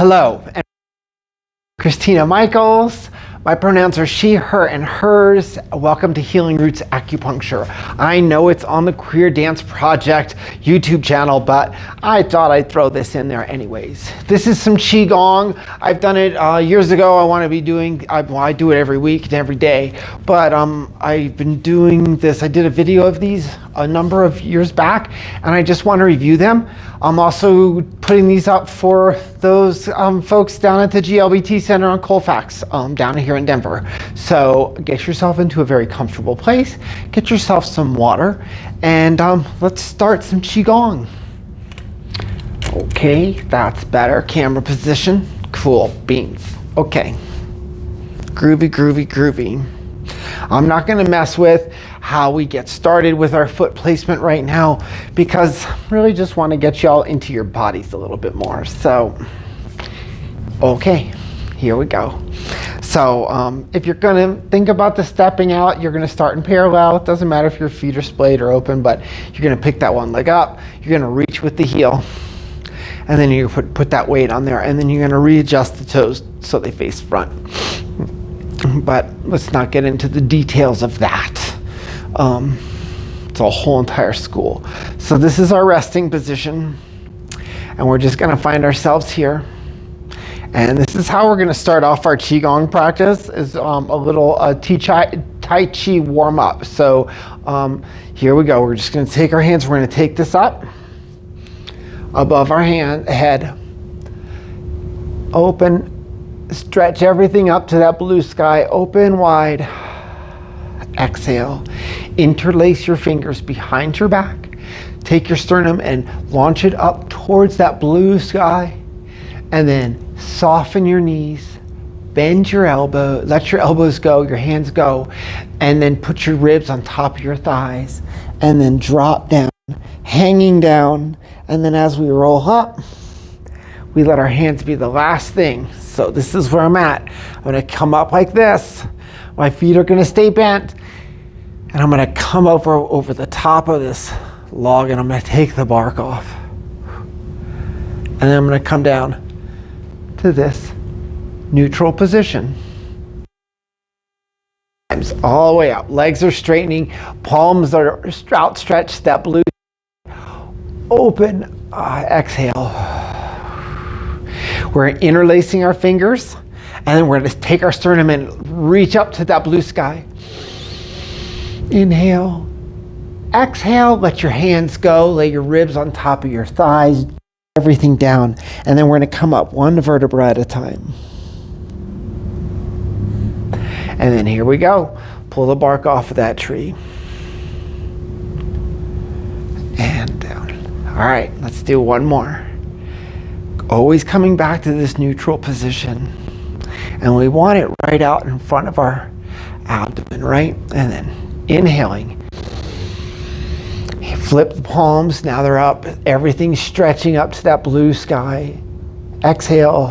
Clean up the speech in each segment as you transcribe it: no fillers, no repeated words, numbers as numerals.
Hello, and Christina Michaels. My pronouns are she, her, and hers. Welcome to Healing Roots Acupuncture. I know it's on the Queer Dance Project YouTube channel, but I thought I'd throw this in there anyways. This is some Qigong. I've done it years ago. I want to be doing, I do it every week and every day, but I've been doing this. I did a video of these a number of years back, and I just want to review them. I'm also putting these up for those folks down at the GLBT Center on Colfax down here in Denver. So get yourself into a very comfortable place, get yourself some water, and let's start some Qigong. Okay, that's better. Camera position. Cool beans. Okay. Groovy, groovy, groovy. I'm not going to mess with how we get started with our foot placement right now because I really just want to get y'all into your bodies a little bit more. So, okay, here we go. So if you're going to think about the stepping out, you're going to start in parallel. It doesn't matter if your feet are splayed or open, but you're going to pick that one leg up. You're going to reach with the heel, and then you put that weight on there, and then you're going to readjust the toes so they face front. But let's not get into the details of that. It's a whole entire school. So this is our resting position, and we're just going to find ourselves here. And this is how we're going to start off our Qigong practice, is a little Tai Chi warm up. So here we go. We're just going to take our hands. We're going to take this up above our head. Open. Stretch everything up to that blue sky. Open wide. Exhale. Interlace your fingers behind your back. Take your sternum and launch it up towards that blue sky. And then soften your knees. Bend your elbow. Let your elbows go, your hands go. And then put your ribs on top of your thighs. And then drop down, hanging down. And then as we roll up, we let our hands be the last thing. So this is where I'm at. I'm going to come up like this. My feet are going to stay bent. And I'm going to come over the top of this log, and I'm going to take the bark off. And then I'm going to come down to this neutral position. All the way up. Legs are straightening. Palms are outstretched. That blue. Open. Exhale. We're interlacing our fingers, and then we're going to take our sternum and reach up to that blue sky. Inhale. Exhale. Let your hands go. Lay your ribs on top of your thighs. Everything down. And then we're going to come up one vertebra at a time. And then here we go. Pull the bark off of that tree. And down. All right, let's do one more. Always coming back to this neutral position. And we want it right out in front of our abdomen, right? And then inhaling. Flip the palms, now they're up. Everything's stretching up to that blue sky. Exhale.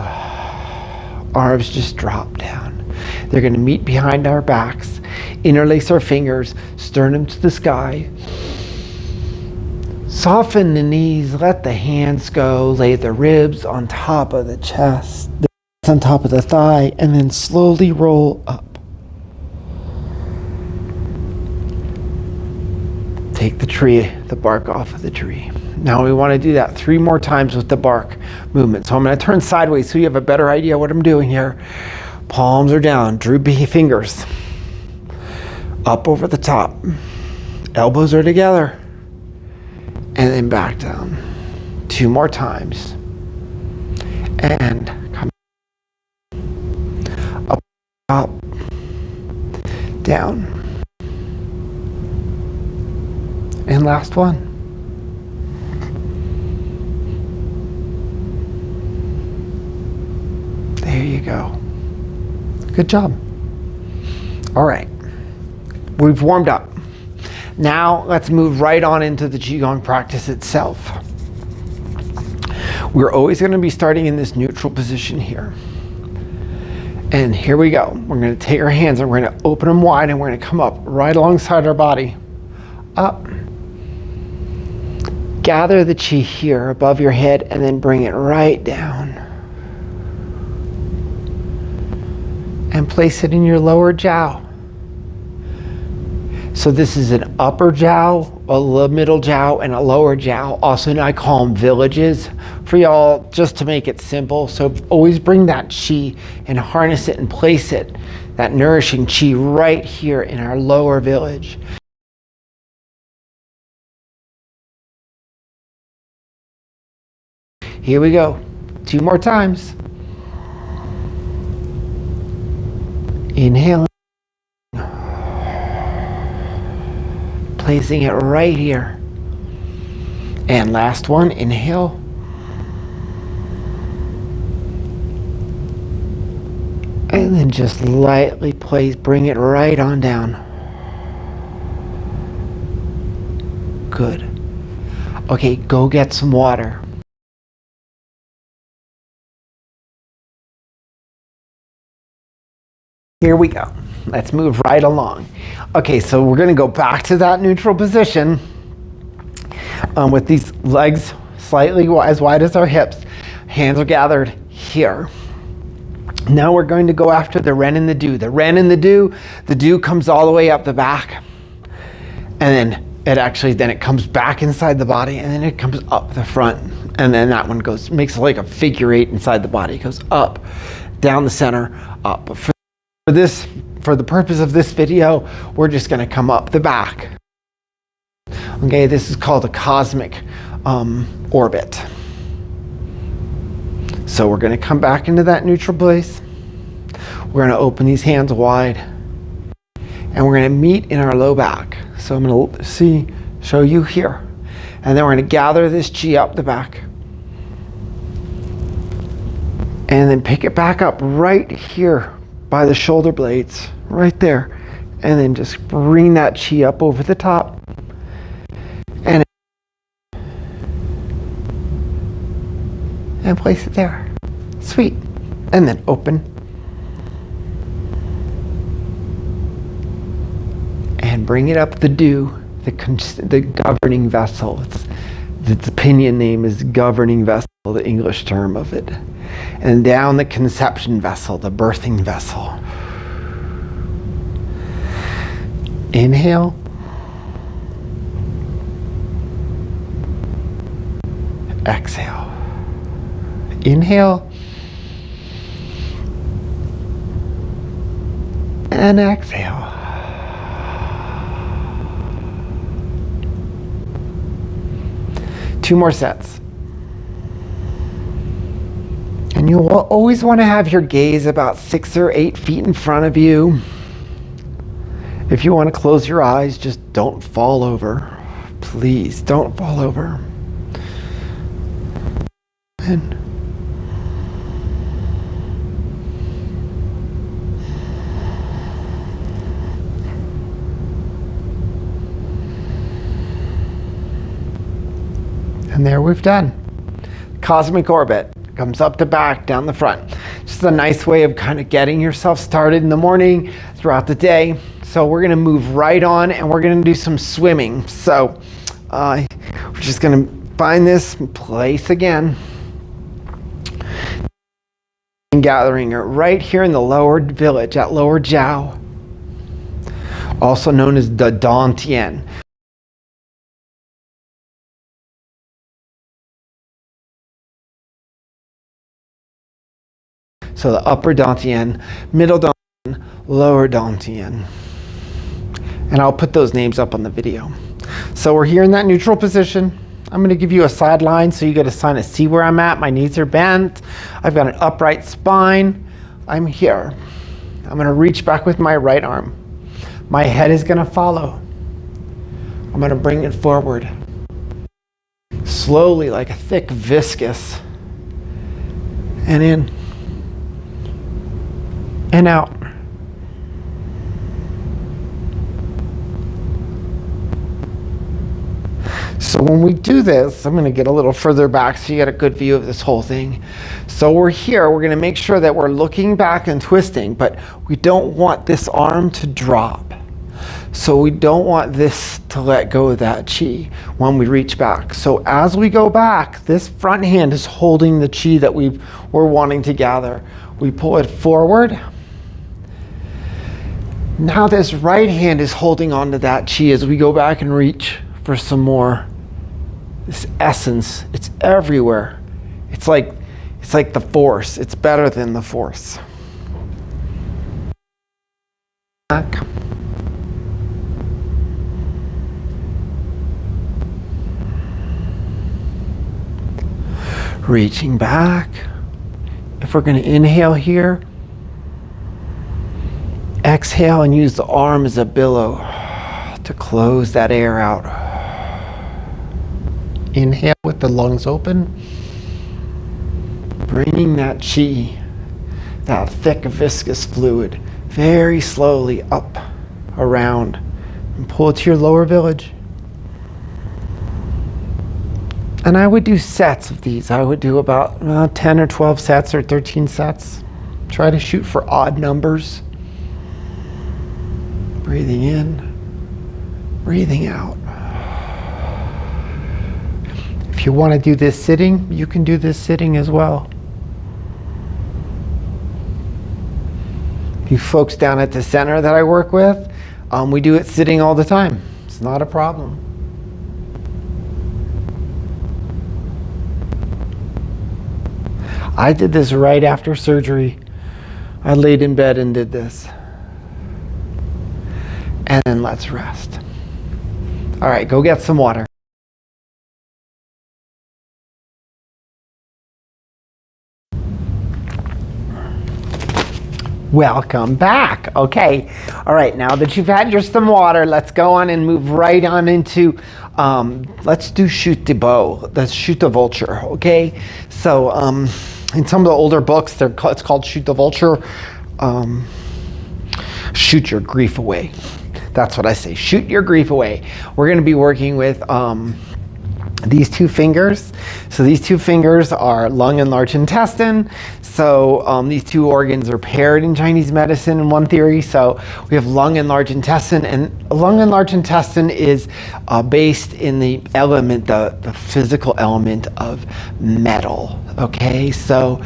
Arms just drop down. They're going to meet behind our backs. Interlace our fingers, sternum to the sky. Soften the knees, let the hands go, lay the ribs on top of the chest, on top of the thigh, and then slowly roll up. Take the bark off of the tree. Now we want to do that 3 more times with the bark movement. So I'm going to turn sideways so you have a better idea what I'm doing here. Palms are down, droopy fingers. Up over the top. Elbows are together. And then back down. 2 more times. And come up, down. And last one. There you go. Good job. All right. We've warmed up. Now let's move right on into the Qigong practice itself. We're always going to be starting in this neutral position here. And here we go. We're going to take our hands and we're going to open them wide, and we're going to come up right alongside our body. Up. Gather the chi here above your head and then bring it right down. and place it in your lower jiao. So this is an upper jiao, a middle jiao, and a lower jiao. Also, I call them villages for y'all, just to make it simple. So always bring that qi and harness it and place it, that nourishing qi, right here in our lower village. Here we go. 2 more times. Inhaling. Placing it right here. And last one, inhale. And then just lightly bring it right on down. Good. Okay, go get some water. Here we go. Let's move right along. Okay, so we're going to go back to that neutral position with these legs slightly as wide as our hips. Hands are gathered here. Now we're going to go after the ren and the do. The ren and the do comes all the way up the back. And then it comes back inside the body, and then it comes up the front. And then that one makes like a figure 8 inside the body. It goes up, down the center, up. But for the purpose of this video, we're just going to come up the back. Okay, this is called a cosmic orbit. So we're going to come back into that neutral place. We're going to open these hands wide, and we're going to meet in our low back. So I'm going to show you here, and then we're going to gather this chi up the back, and then pick it back up right here by the shoulder blades, right there, and then just bring that chi up over the top, and place it there. Sweet. And then open, and bring it up the do, the governing vessel. Its opinion name is governing vessel, the English term of it. And down the conception vessel, the birthing vessel. Inhale. Exhale. Inhale. And exhale. Two more sets. And you'll always want to have your gaze about 6 or 8 feet in front of you. If you want to close your eyes, just don't fall over. Please don't fall over. And there we've done. Cosmic orbit. Comes up the back, down the front. Just a nice way of kind of getting yourself started in the morning, throughout the day. So we're going to move right on, and we're going to do some swimming. So we're just going to find this place again. And gathering it right here in the lower village, at lower jiao. Also known as the Dantian. So the upper Dantian, middle Dantian, lower Dantian. And I'll put those names up on the video. So we're here in that neutral position. I'm going to give you a side line so you get a kind of see where I'm at. My knees are bent. I've got an upright spine. I'm here. I'm going to reach back with my right arm. My head is going to follow. I'm going to bring it forward. Slowly, like a thick viscous. And in. And out. So when we do this, I'm going to get a little further back so you get a good view of this whole thing. So we're here, we're going to make sure that we're looking back and twisting, but we don't want this arm to drop. So we don't want this to let go of that chi when we reach back. So as we go back, this front hand is holding the chi that we're wanting to gather. We pull it forward, Now this right hand is holding on to that chi as we go back and reach for some more. This essence, it's everywhere. It's like the force. It's better than the force. Back. Reaching back. If we're going to inhale here, exhale and use the arm as a billow to close that air out. Inhale with the lungs open, bringing that chi, that thick viscous fluid, very slowly up, around, and pull it to your lower village. And I would do sets of these. I would do about 10 or 12 sets or 13 sets. Try to shoot for odd numbers. Breathing in, breathing out. If you want to do this sitting, you can do this sitting as well. You folks down at the center that I work with, we do it sitting all the time. It's not a problem. I did this right after surgery. I laid in bed and did this. And then let's rest. All right, go get some water. Welcome back. Okay. All right, now that you've had your some water, let's go on and move right on into, let's do shoot the bow. Let's shoot the vulture, okay? So, in some of the older books, it's called Shoot the Vulture. Shoot your grief away. That's what I say. Shoot your grief away. We're going to be working with these two fingers. So these two fingers are lung and large intestine. So these two organs are paired in Chinese medicine in one theory. So we have lung and large intestine, and lung and large intestine is based in the element, the physical element of metal. Okay, so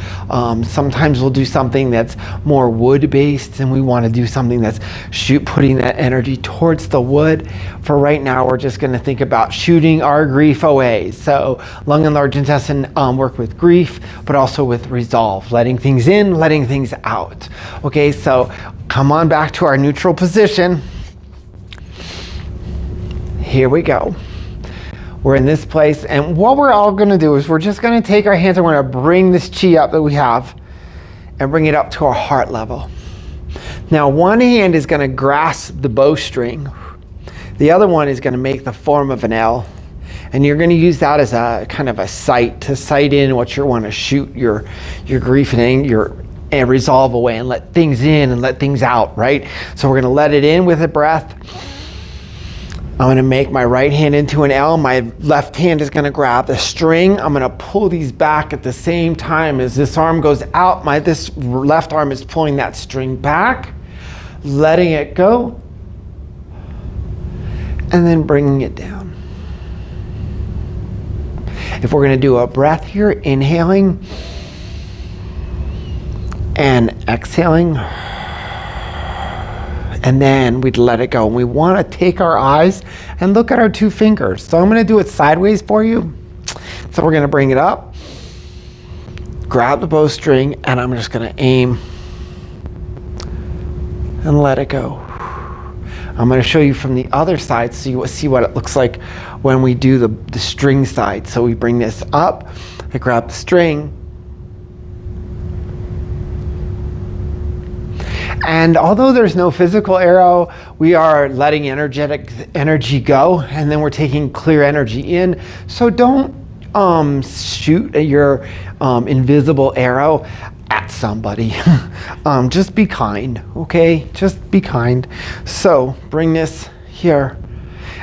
sometimes we'll do something that's more wood based, and we want to do something that's putting that energy towards the wood. For right now, we're just going to think about shooting our grief away. So lung and large intestine work with grief, but also with resolve, letting things in, letting things out. Okay, so come on back to our neutral position. Here we go. We're in this place, and what we're all going to do is we're just going to take our hands and we're going to bring this chi up that we have and bring it up to our heart level. Now, one hand is going to grasp the bowstring. The other one is going to make the form of an L, and you're going to use that as a kind of a sight to sight in what you want to shoot your grief and anger and resolve away, and let things in and let things out, right? So we're going to let it in with a breath. I'm going to make my right hand into an L. My left hand is going to grab the string. I'm going to pull these back at the same time as this arm goes out. This left arm is pulling that string back, letting it go, and then bringing it down. If we're going to do a breath here, inhaling and exhaling, and then we'd let it go. We want to take our eyes and look at our two fingers. So I'm going to do it sideways for you. So we're going to bring it up, grab the bowstring, and I'm just going to aim and let it go. I'm going to show you from the other side so you see what it looks like when we do the string side. So we bring this up, I grab the string, and although there's no physical arrow, we are letting energetic energy go, and then we're taking clear energy in. So don't shoot your invisible arrow at somebody. Just be kind, okay? Just be kind. So bring this here.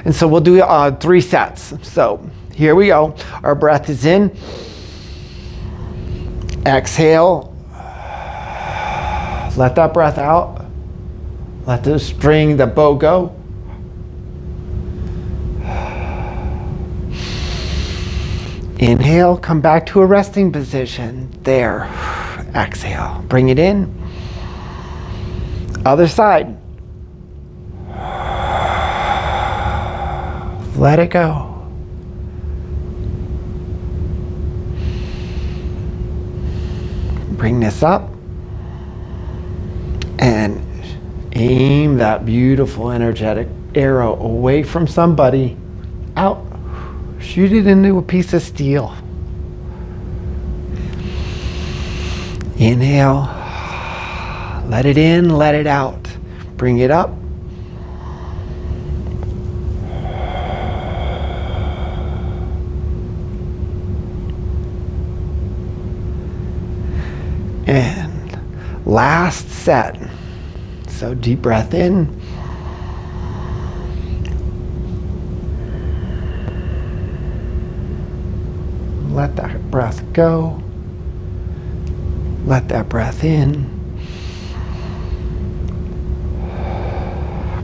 And so we'll do 3 sets. So here we go. Our breath is in. Exhale. Let that breath out. Let the string, the bow go. Inhale, come back to a resting position. There. Exhale. Bring it in. Other side. Let it go. Bring this up and aim that beautiful energetic arrow away from somebody, out. Shoot it into a piece of steel. Inhale. Let it in, let it out. Bring it up. And last set. So deep breath in. Let that breath go. Let that breath in.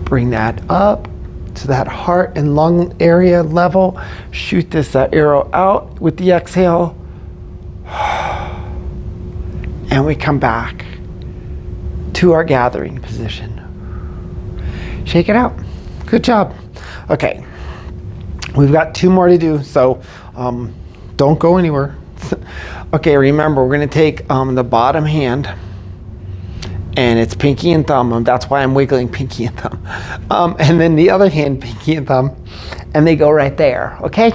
Bring that up to that heart and lung area level. Shoot this arrow out with the exhale. And we come back to our gathering position. Shake it out. Good job. Okay, we've got 2 more to do, so don't go anywhere. Okay, remember, we're gonna take the bottom hand, and it's pinky and thumb. That's why I'm wiggling pinky and thumb. And then the other hand, pinky and thumb, and they go right there, okay?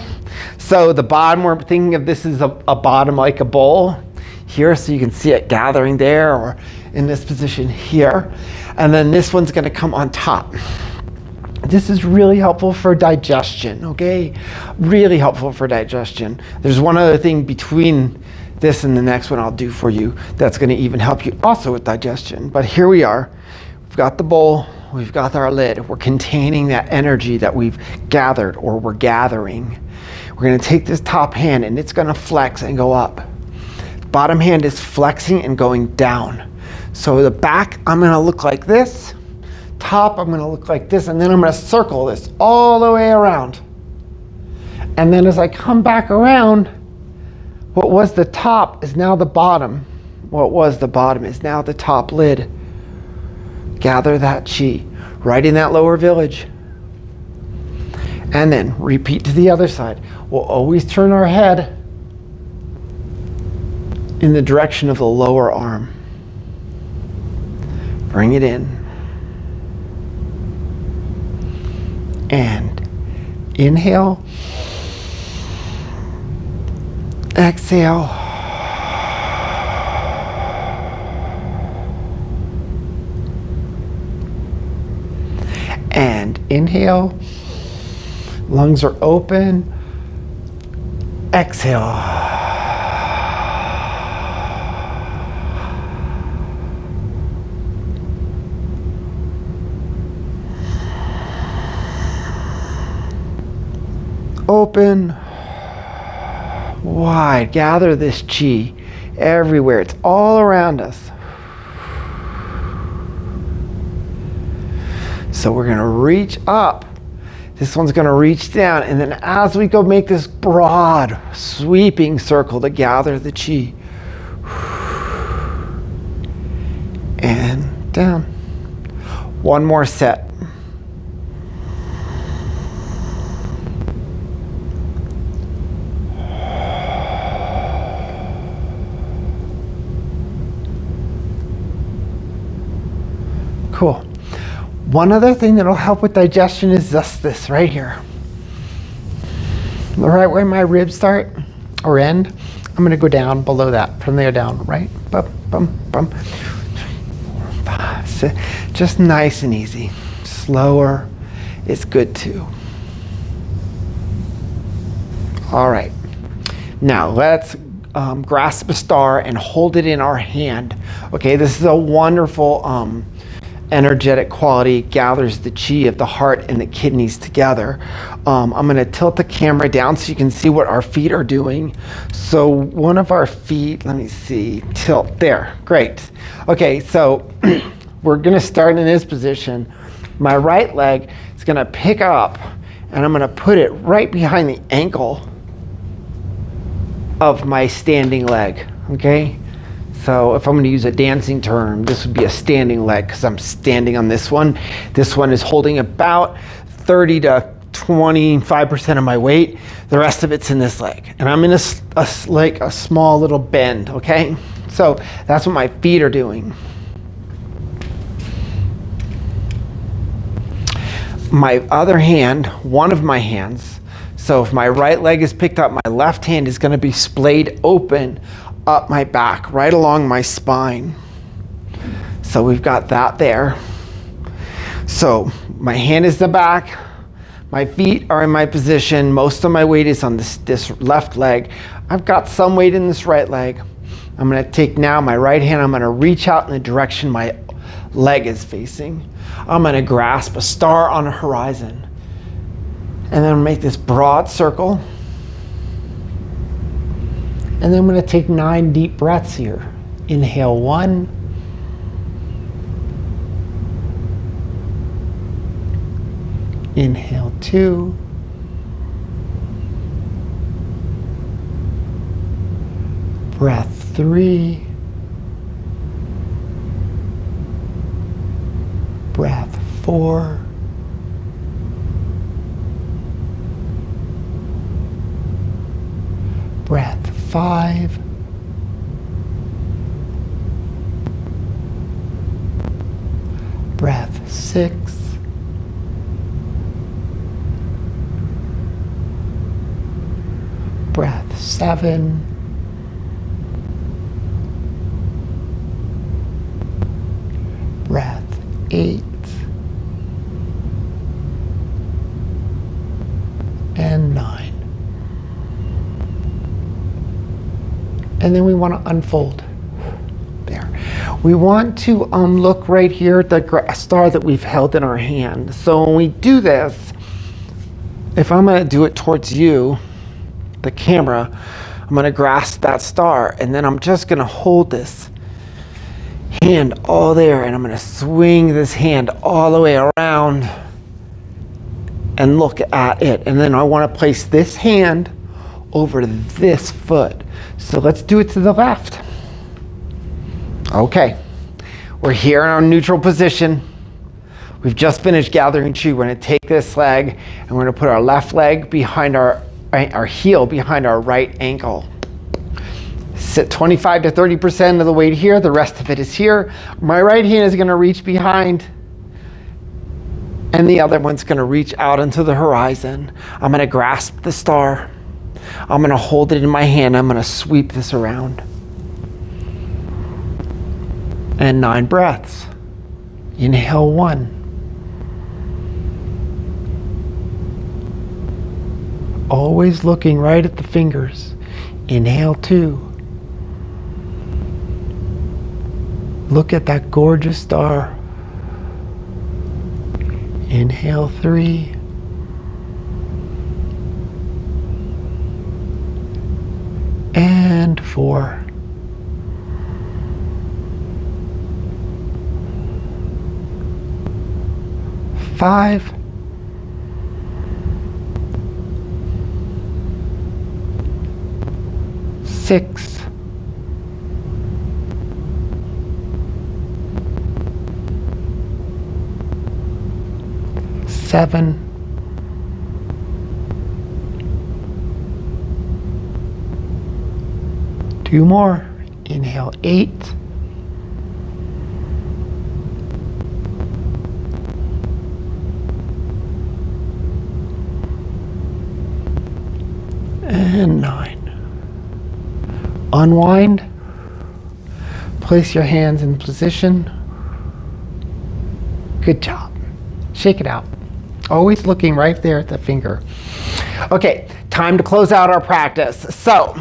So the bottom, we're thinking of this as a bottom like a bowl here, so you can see it gathering there, or in this position here. And then this one's gonna come on top. This is really helpful for digestion, okay? Really helpful for digestion. There's one other thing between this and the next one I'll do for you that's gonna even help you also with digestion. But here we are. We've got the bowl, we've got our lid. We're containing that energy that we've gathered, or we're gathering. We're gonna take this top hand and it's gonna flex and go up. Bottom hand is flexing and going down. So the back, I'm gonna look like this. Top, I'm gonna look like this, and then I'm gonna circle this all the way around. And then as I come back around, what was the top is now the bottom. What was the bottom is now the top lid. Gather that chi right in that lower village. And then repeat to the other side. We'll always turn our head in the direction of the lower arm. Bring it in. And inhale. Exhale. And inhale. Lungs are open. Exhale. Open, wide. Gather this chi everywhere. It's all around us. So we're gonna reach up. This one's gonna reach down, and then as we go, make this broad, sweeping circle to gather the chi. And down. One more set. Cool. One other thing that'll help with digestion is just this right here. Right where my ribs start or end, I'm gonna go down below that, from there down, right? Bum, bum, bum. 3, 4, 5, 6. Just nice and easy. Slower is good too. All right. Now let's grasp a star and hold it in our hand. Okay, this is a wonderful energetic quality. It gathers the chi of the heart and the kidneys together. I'm gonna tilt the camera down so you can see what our feet are doing. So one of our feet, let me see, tilt there, great. Okay, so we're gonna start in this position. My right leg is gonna pick up and I'm gonna put it right behind the ankle of my standing leg, okay? So if I'm going to use a dancing term, this would be a standing leg because I'm standing on this one. This one is holding about 30 to 25% of my weight. The rest of it's in this leg. And I'm in like a small little bend, okay? So that's what my feet are doing. My other hand, one of my hands, so if my right leg is picked up, my left hand is going to be splayed open up my back, right along my spine. So we've got that there. So my hand is the back, my feet are in my position, most of my weight is on this left leg. I've got some weight in this right leg. I'm going to take now my right hand, I'm going to reach out in the direction my leg is facing. I'm going to grasp a star on a horizon. And then make this broad circle. And then I'm going to take 9 deep breaths here. Inhale 1. Inhale 2. Breath 3. Breath 4. Breath 5. Breath 6. Breath 7. Breath 8. And 9. And then we want to unfold. There. We want to look right here at the star that we've held in our hand. So when we do this, if I'm going to do it towards you, the camera, I'm going to grasp that star, and then I'm just going to hold this hand all there, and I'm going to swing this hand all the way around and look at it. And then I want to place this hand over this foot. So let's do it to the left. Okay, we're here in our neutral position. We've just finished gathering chi. We're going to take this leg and we're going to put our left leg behind our heel behind our right ankle. Sit 25 to 30% of the weight here. The rest of it is here. My right hand is going to reach behind and the other one's going to reach out into the horizon. I'm going to grasp the star. I'm going to hold it in my hand. I'm going to sweep this around. And 9 breaths. Inhale 1. Always looking right at the fingers. Inhale 2. Look at that gorgeous star. Inhale 3. And 4. 5. 6. 7. 2 more. Inhale 8. And 9. Unwind. Place your hands in position. Good job. Shake it out. Always looking right there at the finger. Okay, time to close out our practice. So,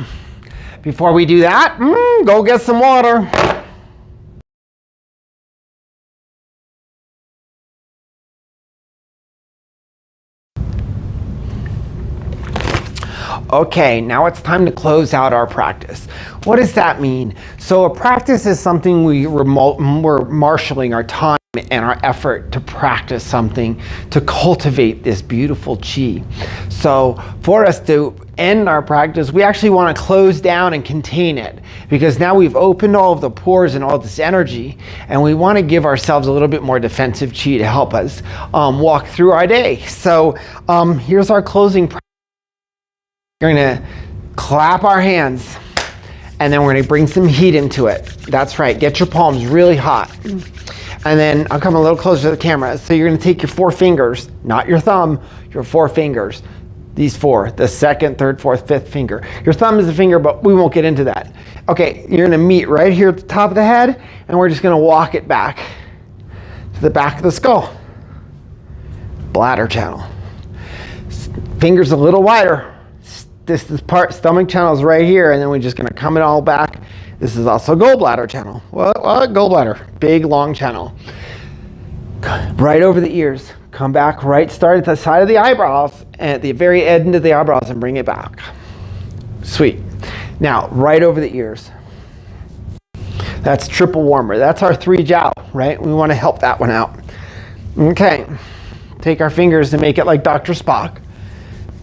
before we do that, go get some water. Okay, now it's time to close out our practice. What does that mean? So a practice is something we're marshaling our time and our effort to practice something, to cultivate this beautiful chi. So for us to end our practice, we actually want to close down and contain it, because now we've opened all of the pores and all this energy, and we want to give ourselves a little bit more defensive chi to help us walk through our day. So here's our closing practice. We're going to clap our hands, and then we're going to bring some heat into it. That's right, get your palms really hot. And then I'll come a little closer to the camera. So you're going to take your 4 fingers, not your thumb, your 4 fingers. These 4, the 2nd, 3rd, 4th, 5th finger. Your thumb is a finger, but we won't get into that. Okay, you're going to meet right here at the top of the head, and we're just going to walk it back to the back of the skull. Bladder channel. Fingers a little wider. This is stomach channel is right here, and then we're just going to come it all back. This is also gallbladder channel. What gallbladder? Big, long channel. Right over the ears. Come back, right, start at the side of the eyebrows, and at the very end of the eyebrows, and bring it back. Sweet. Now, right over the ears. That's triple warmer. That's our 3 jiao, right? We want to help that one out. Okay. Take our fingers and make it like Dr. Spock.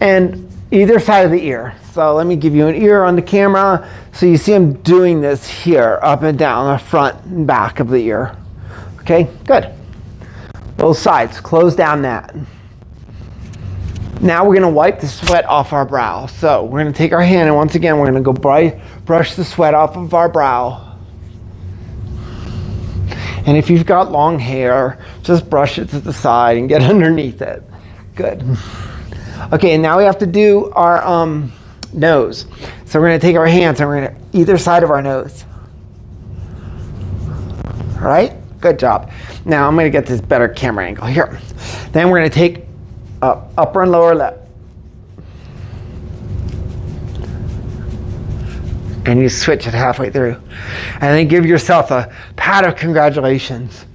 And either side of the ear. So let me give you an ear on the camera. So you see I'm doing this here, up and down the front and back of the ear. Okay, good. Both sides, close down that. Now we're gonna wipe the sweat off our brow. So we're gonna take our hand, and once again, we're gonna go brush the sweat off of our brow. And if you've got long hair, just brush it to the side and get underneath it. Good. Okay, and now we have to do our nose. So we're going to take our hands and we're going to either side of our nose. All right, good job. Now I'm going to get this better camera angle here. Then we're going to take upper and lower lip. And you switch it halfway through. And then give yourself a pat of congratulations.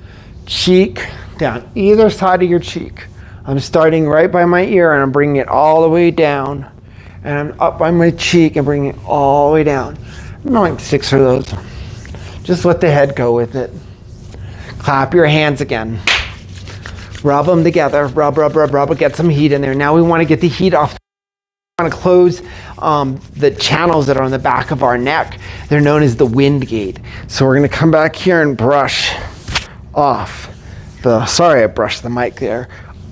Cheek down either side of your cheek. I'm starting right by my ear, and I'm bringing it all the way down. And I'm up by my cheek and bringing it all the way down. I'm like 6 of those. Just let the head go with it. Clap your hands again. Rub them together. Rub, rub, rub, rub. Get some heat in there. Now we want to get the heat off. We want to close the channels that are on the back of our neck. They're known as the wind gate. So we're going to come back here and brush off sorry I brushed the mic there.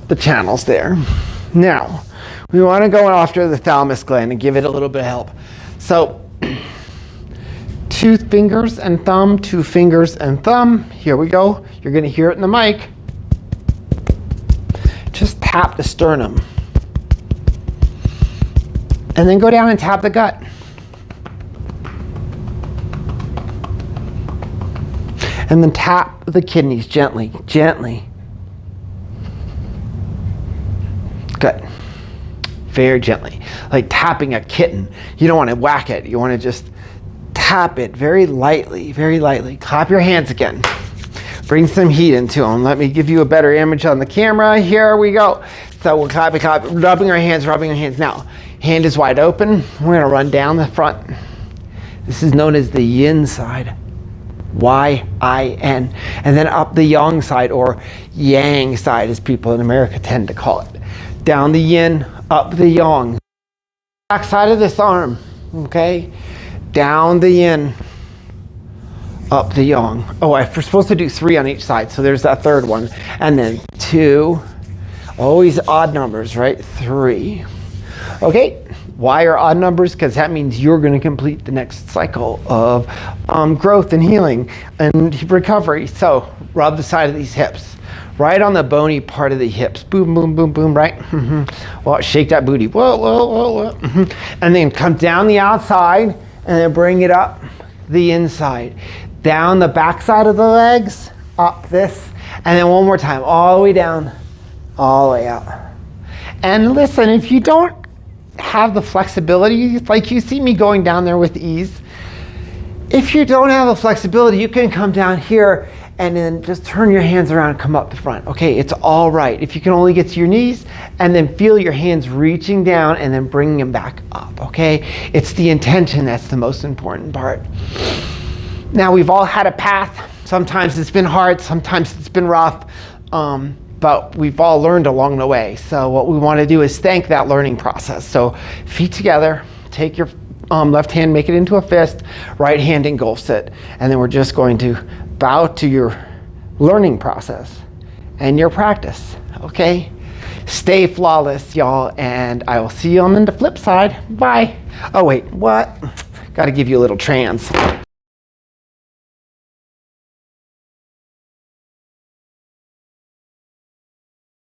The channels there. Now, we want to go after the thalamus gland and give it a little bit of help. So, 2 fingers and thumb, 2 fingers and thumb. Here we go. You're going to hear it in the mic. Just tap the sternum. And then go down and tap the gut. And then tap the kidneys gently, gently. Good. Very gently. Like tapping a kitten. You don't want to whack it. You want to just tap it very lightly, very lightly. Clap your hands again. Bring some heat into them. Let me give you a better image on the camera. Here we go. So we'll clap, rubbing our hands, rubbing our hands. Now, hand is wide open. We're going to run down the front. This is known as the yin side. Y-I-N. And then up the yang side, or yang side, as people in America tend to call it. Down the yin, up the yang. Back side of this arm, okay? Down the yin, up the yang. Oh, we're supposed to do 3 on each side, so there's that 3rd one. And then 2, always odd numbers, right? 3. Okay, why are odd numbers? Because that means you're going to complete the next cycle of growth and healing and recovery. So rub the side of these hips. Right on the bony part of the hips. Boom, boom, boom, boom, right? Mm-hmm. Well, shake that booty. Whoa, whoa, whoa, whoa. Mm-hmm. And then come down the outside and then bring it up the inside. Down the back side of the legs, up this. And then one more time, all the way down, all the way up. And listen, if you don't have the flexibility, like you see me going down there with ease, if you don't have the flexibility, you can come down here and then just turn your hands around and come up the front. Okay, it's all right. If you can only get to your knees and then feel your hands reaching down and then bringing them back up, okay? It's the intention that's the most important part. Now we've all had a path, Sometimes it's been hard, sometimes it's been rough, but we've all learned along the way. So what we want to do is thank that learning process. So feet together, take your left hand, make it into a fist, right hand engulfs it. And then we're just going to bow to your learning process and your practice, okay? Stay flawless, y'all, and I will see you on the flip side. Bye. Oh wait, what? Gotta give you a little trance.